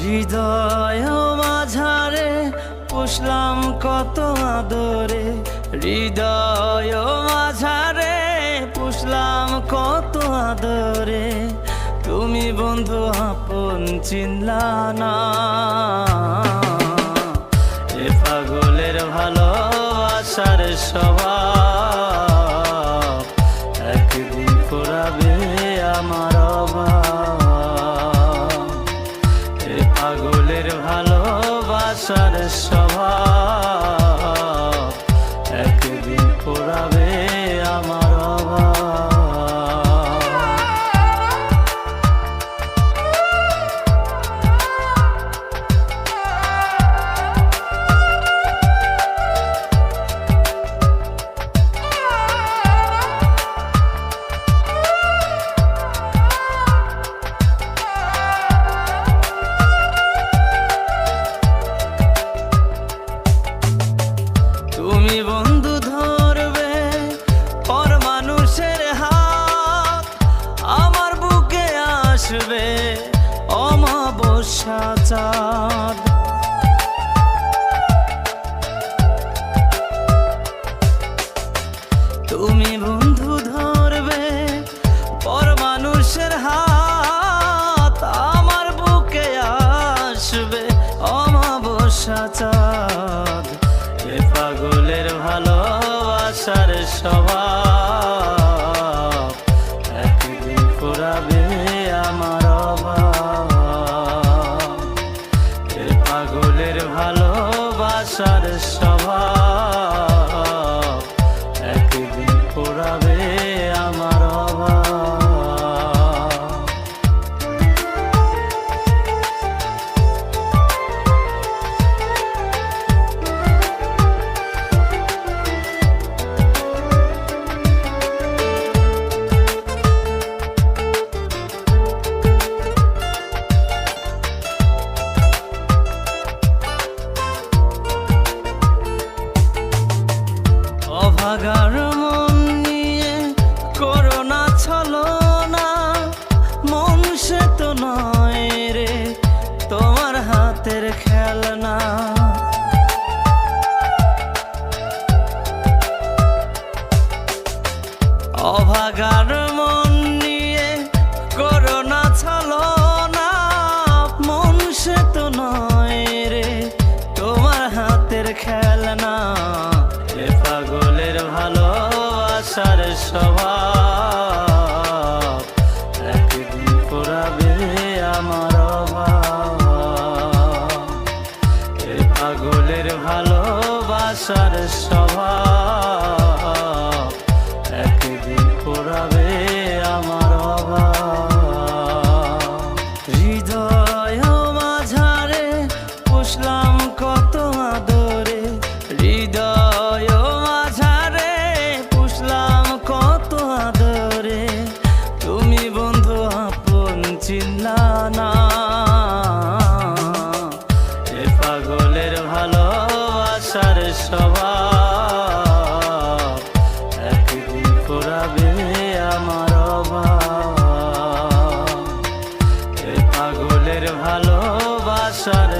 হৃদয় মাঝারে পুষলাম কত আদরে, হৃদয় মাঝারে পুষলাম কত আদরে, তুমি বন্ধু আপন চিনলা না। এ পাগলের ভালোবাসার স্বভাব একদিন ফুরাবে আমার অভাব। এ পাগলের ভালোবাসার স্বভাব একদিন ফুরাবে আমার অভাব। তুমি বন্ধু ধরবে পর মানুষের হাত, আমার বুকে আসবে অমাবস্যা চাঁদ। তুমি বন্ধু ধরবে পর মানুষের হাত, আমার বুকে আসবে অমাবস্যা চাঁদ। এ পাগলের ভালোবাসার স্বভাব একদিন ফুরাবে আমার অভাব। এ পাগলের ভালোবাসার স্বভাব একদিন ফুরাবে আমার অভাব। অভাগার মন নিয়ে করোনা ছলনা, মন সে তো নয় রে তোমার হাতের খেলনা। অভাগার মন নিয়ে করোনা ছলনা, মন সে তো নয় রে তোমার হাতের খেলনা। এ পাগলের ভালোবাসার স্বভাব একদিন ফুরাবে আমার অভাব। এ পাগলের ভালোবাসার স্বভাব একদিন ফুরাবে আমার অভাব। হৃদয় মাঝারে পুষলাম কত আদরে, হৃদয় মাঝারে পুষলাম কত আদরে, তুমি বন্ধু আপন চিনলা না। এ পাগলের ভালোবাসার স্বভাব একদিন ফুরাবে আমার অভাব। এ পাগলের ভালোবাসার